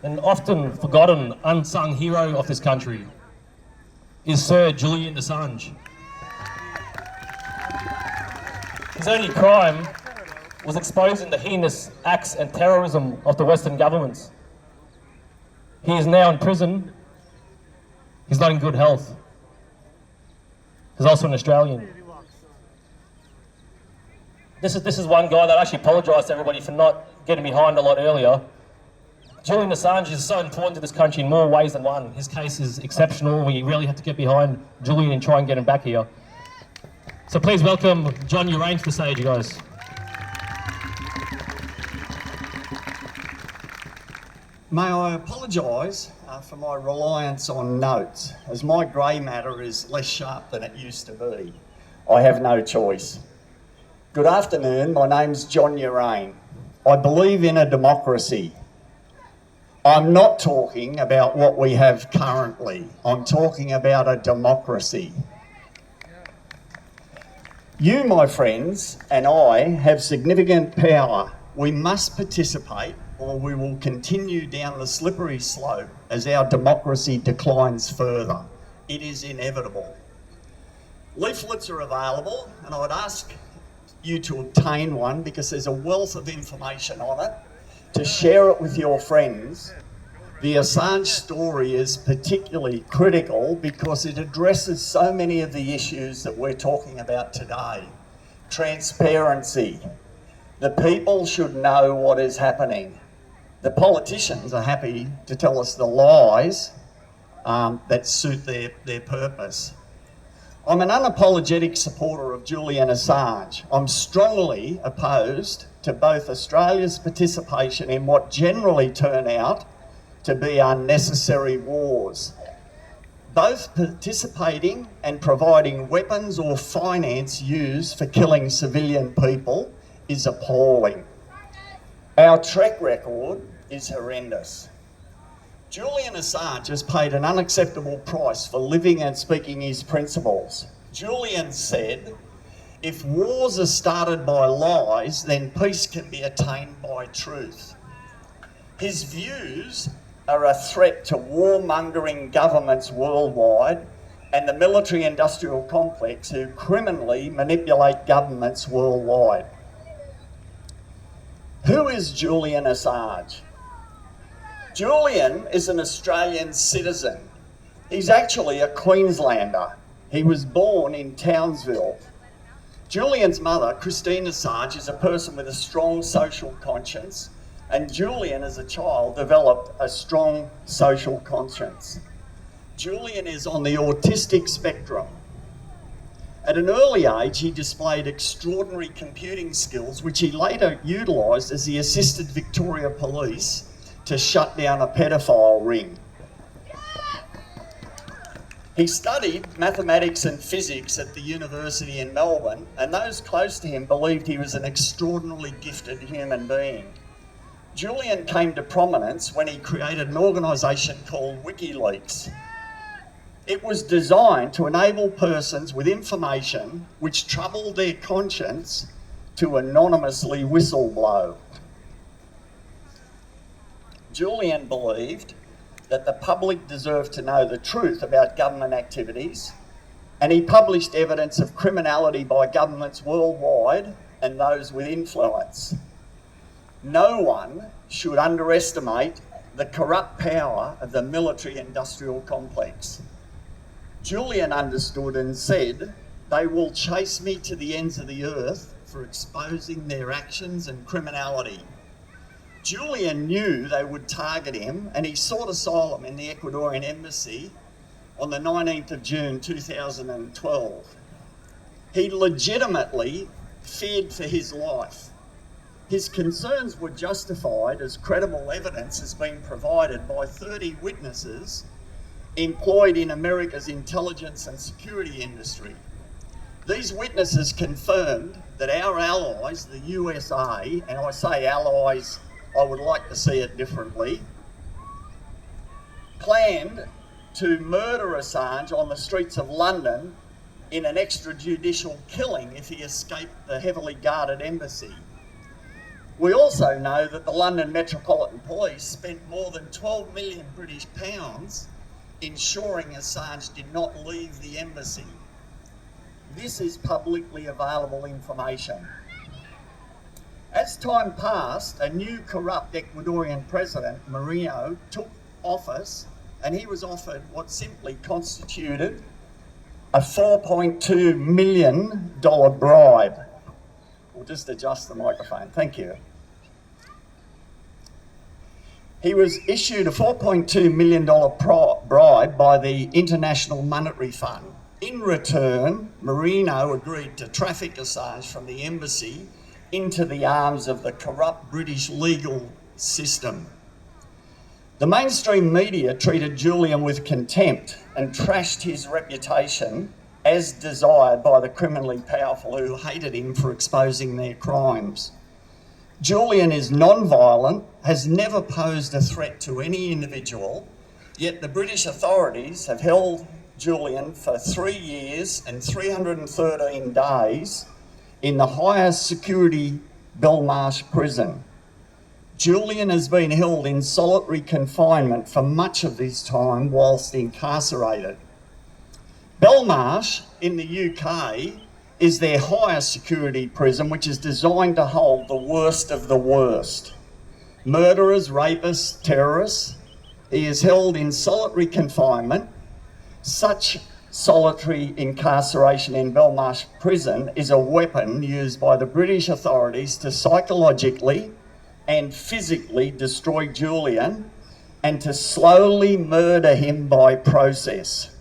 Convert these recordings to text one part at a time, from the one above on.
an often forgotten, unsung hero of this country is Sir Julian Assange. His only crime was exposing the heinous acts and terrorism of the Western governments. He is now in prison. He's not in good health. He's also an Australian. This is one guy that I actually apologise to everybody for not getting behind a lot earlier. Julian Assange is so important to this country in more ways than one. His case is exceptional. We really have to get behind Julian and try and get him back here. So please welcome John Urain to the stage, you guys. May I apologise for my reliance on notes, as my grey matter is less sharp than it used to be. I have no choice. Good afternoon, my name's John Urain. I believe in a democracy. I'm not talking about what we have currently. I'm talking about a democracy. You, my friends, and I have significant power. We must participate or we will continue down the slippery slope as our democracy declines further. It is inevitable. Leaflets are available, and I'd ask you to obtain one because there's a wealth of information on it, to share it with your friends. The Assange story is particularly critical because it addresses so many of the issues that we're talking about today. Transparency. The people should know what is happening. The politicians are happy to tell us the lies that suit their purpose. I'm an unapologetic supporter of Julian Assange. I'm strongly opposed to both Australia's participation in what generally turn out to be unnecessary wars. Both participating and providing weapons or finance used for killing civilian people is appalling. Our track record is horrendous. Julian Assange has paid an unacceptable price for living and speaking his principles. Julian said, "If wars are started by lies, then peace can be attained by truth." His views are a threat to warmongering governments worldwide and the military-industrial complex who criminally manipulate governments worldwide. Who is Julian Assange? Julian is an Australian citizen. He's actually a Queenslander. He was born in Townsville. Julian's mother, Christine Assange, is a person with a strong social conscience, and Julian as a child developed a strong social conscience. Julian is on the autistic spectrum. At an early age, he displayed extraordinary computing skills, which he later utilised as he assisted Victoria Police to shut down a pedophile ring. He studied mathematics and physics at the university in Melbourne, and those close to him believed he was an extraordinarily gifted human being. Julian came to prominence when he created an organisation called WikiLeaks. It was designed to enable persons with information which troubled their conscience to anonymously whistleblow. Julian believed that the public deserved to know the truth about government activities, and he published evidence of criminality by governments worldwide and those with influence. No one should underestimate the corrupt power of the military-industrial complex. Julian understood and said, "They will chase me to the ends of the earth for exposing their actions and criminality." Julian knew they would target him, and he sought asylum in the Ecuadorian embassy on the 19th of June 2012. He legitimately feared for his life. His concerns were justified as credible evidence has been provided by 30 witnesses employed in America's intelligence and security industry. These witnesses confirmed that our allies, the USA, and I say allies, I would like to see it differently, planned to murder Assange on the streets of London in an extrajudicial killing if he escaped the heavily guarded embassy. We also know that the London Metropolitan Police spent more than 12 million British pounds ensuring Assange did not leave the embassy. This is publicly available information. As time passed, a new corrupt Ecuadorian president, Moreno, took office, and he was offered what simply constituted a $4.2 million bribe. We'll just adjust the microphone, thank you. He was issued a $4.2 million bribe by the International Monetary Fund. In return, Moreno agreed to traffic Assange from the embassy into the arms of the corrupt British legal system. The mainstream media treated Julian with contempt and trashed his reputation as desired by the criminally powerful who hated him for exposing their crimes. Julian is non-violent, has never posed a threat to any individual, yet the British authorities have held Julian for 3 years and 313 days in the highest security Belmarsh prison. Julian has been held in solitary confinement for much of this time whilst incarcerated. Belmarsh in the UK is their highest security prison, which is designed to hold the worst of the worst. Murderers, rapists, terrorists. He is held in solitary confinement. Such solitary incarceration in Belmarsh prison is a weapon used by the British authorities to psychologically and physically destroy Julian and to slowly murder him by process.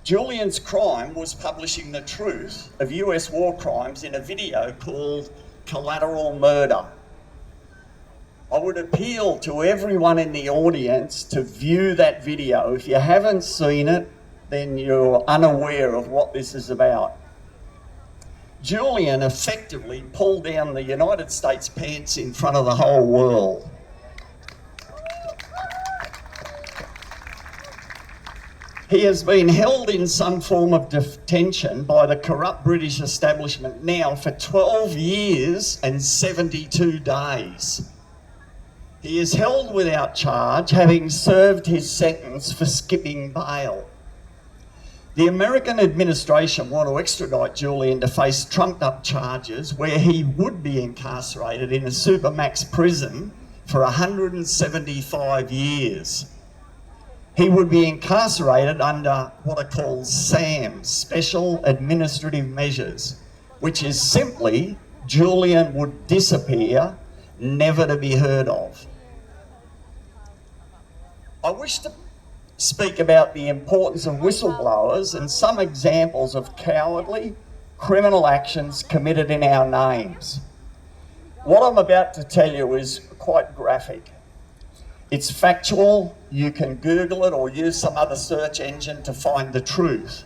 Julian's crime was publishing the truth of US war crimes in a video called Collateral Murder. I would appeal to everyone in the audience to view that video. If you haven't seen it, then you're unaware of what this is about. Julian effectively pulled down the United States pants in front of the whole world. He has been held in some form of detention by the corrupt British establishment now for 12 years and 72 days. He is held without charge, having served his sentence for skipping bail. The American administration want to extradite Julian to face trumped-up charges where he would be incarcerated in a supermax prison for 175 years. He would be incarcerated under what are called SAMs, Special Administrative Measures, which is simply Julian would disappear, never to be heard of. I wish to speak about the importance of whistleblowers and some examples of cowardly criminal actions committed in our names. What I'm about to tell you is quite graphic. It's factual, you can Google it or use some other search engine to find the truth.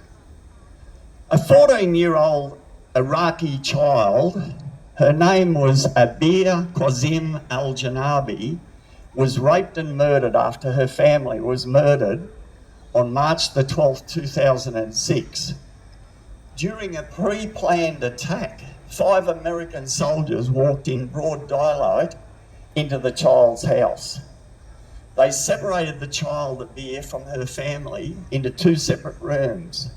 A 14-year-old Iraqi child, her name was Abeer Qasim al-Janabi, was raped and murdered after her family was murdered on March the 12th, 2006. During a pre-planned attack, 5 American soldiers walked in broad daylight into the child's house. They separated the child, Abeer, from her family into 2 separate rooms.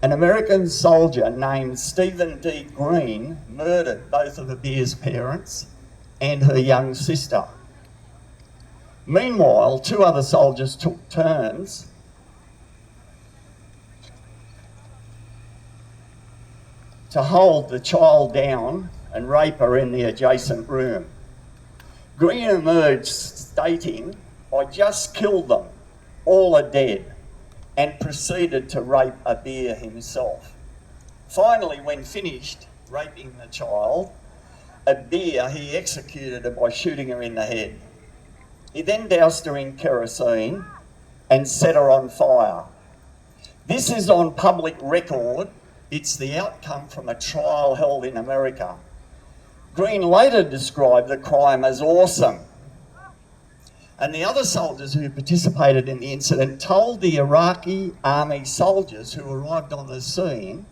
An American soldier named Stephen D. Green murdered both of Abeer's parents and her young sister. Meanwhile, 2 other soldiers took turns to hold the child down and rape her in the adjacent room. Green emerged stating, "I just killed them, all are dead," and proceeded to rape Abeer himself. Finally, when finished raping the child, Abeer, he executed her by shooting her in the head. He then doused her in kerosene and set her on fire. This is on public record. It's the outcome from a trial held in America. Green later described the crime as awesome. And the other soldiers who participated in the incident told the Iraqi army soldiers who arrived on the scene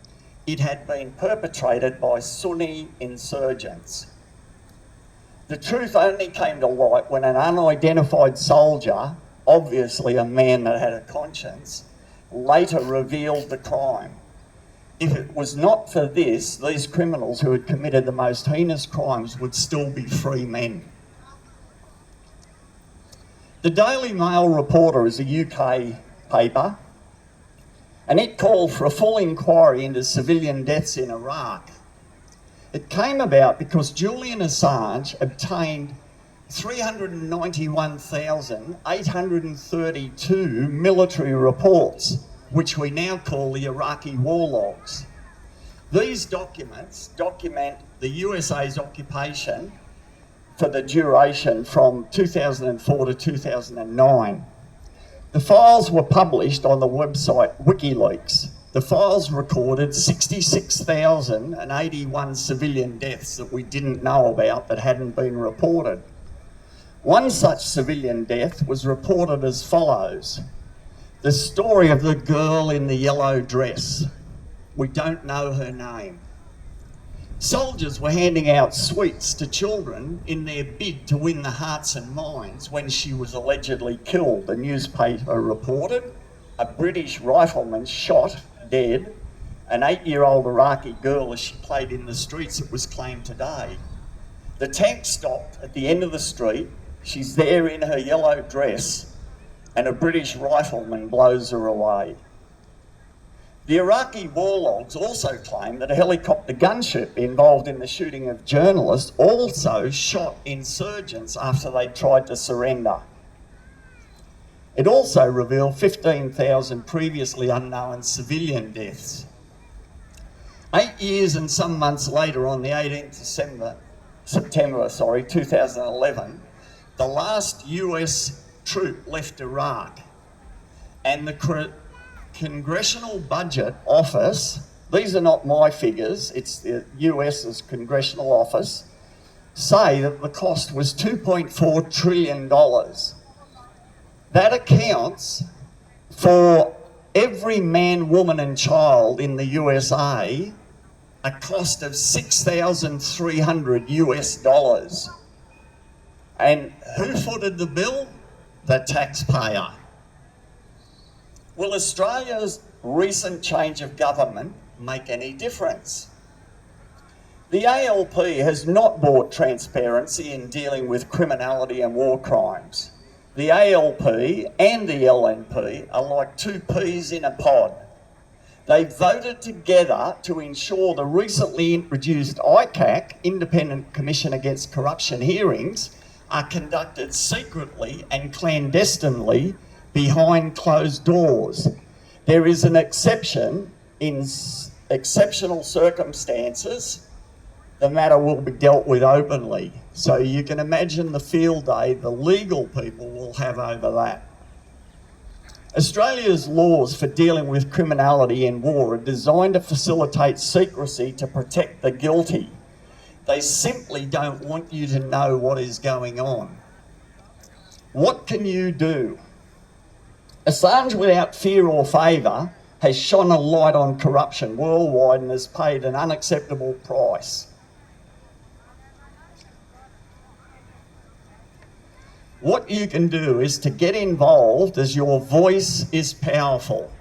it had been perpetrated by Sunni insurgents. The truth only came to light when an unidentified soldier, obviously a man that had a conscience, later revealed the crime. If it was not for this, these criminals who had committed the most heinous crimes would still be free men. The Daily Mail Reporter is a UK paper, and it called for a full inquiry into civilian deaths in Iraq. It came about because Julian Assange obtained 391,832 military reports, which we now call the Iraqi war logs. These documents document the USA's occupation for the duration from 2004 to 2009. The files were published on the website WikiLeaks. The files recorded 66,081 civilian deaths that we didn't know about that hadn't been reported. One such civilian death was reported as follows: the story of the girl in the yellow dress. We don't know her name. Soldiers were handing out sweets to children in their bid to win the hearts and minds when she was allegedly killed. The newspaper reported a British rifleman shot dead an 8-year-old Iraqi girl as she played in the streets, it was claimed today. The tank stopped at the end of the street. She's there in her yellow dress, and a British rifleman blows her away. The Iraqi war logs also claim that a helicopter gunship involved in the shooting of journalists also shot insurgents after they tried to surrender. It also revealed 15,000 previously unknown civilian deaths. 8 years and some months later, on the 18th September 2011, the last US troop left Iraq, and the Congressional Budget Office, these are not my figures, it's the US's Congressional Office, say that the cost was $2.4 trillion. That accounts for every man, woman and child in the USA a cost of $6,300 US. And who footed the bill? The taxpayer. Will Australia's recent change of government make any difference? The ALP has not brought transparency in dealing with criminality and war crimes. The ALP and the LNP are like two peas in a pod. They voted together to ensure the recently introduced ICAC, Independent Commission Against Corruption hearings, are conducted secretly and clandestinely behind closed doors. There is an exception: in exceptional circumstances, the matter will be dealt with openly. So you can imagine the field day the legal people will have over that. Australia's laws for dealing with criminality in war are designed to facilitate secrecy to protect the guilty. They simply don't want you to know what is going on. What can you do? Assange, without fear or favour, has shone a light on corruption worldwide and has paid an unacceptable price. What you can do is to get involved, as your voice is powerful.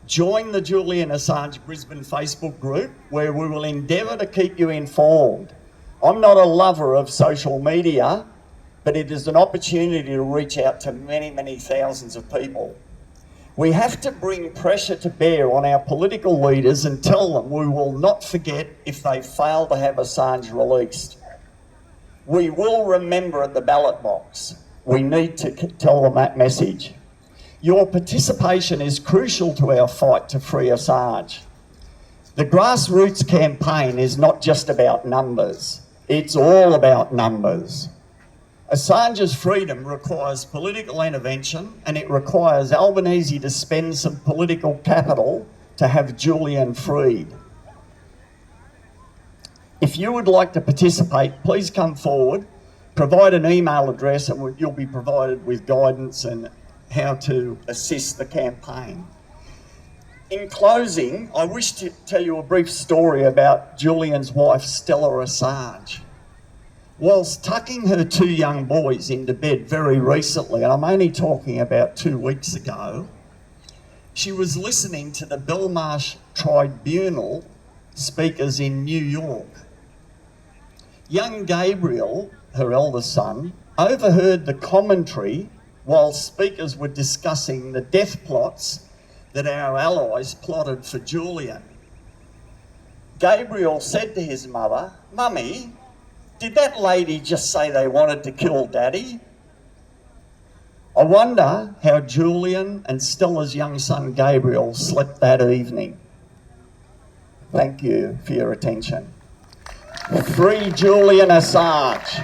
Join the Julian Assange Brisbane Facebook group, where we will endeavour to keep you informed. I'm not a lover of social media, but it is an opportunity to reach out to many, many thousands of people. We have to bring pressure to bear on our political leaders and tell them we will not forget if they fail to have Assange released. We will remember at the ballot box. We need to tell them that message. Your participation is crucial to our fight to free Assange. The grassroots campaign is not just about numbers. It's all about numbers. Assange's freedom requires political intervention, and it requires Albanese to spend some political capital to have Julian freed. If you would like to participate, please come forward, provide an email address, and you'll be provided with guidance and how to assist the campaign. In closing, I wish to tell you a brief story about Julian's wife, Stella Assange. whilst tucking her 2 young boys into bed very recently, and I'm only talking about 2 weeks ago, she was listening to the Belmarsh Tribunal speakers in New York. Young Gabriel, her eldest son, overheard the commentary while speakers were discussing the death plots that our allies plotted for Julian. Gabriel said to his mother, "Mummy, did that lady just say they wanted to kill Daddy?" I wonder how Julian and Stella's young son Gabriel slept that evening. Thank you for your attention. Free Julian Assange.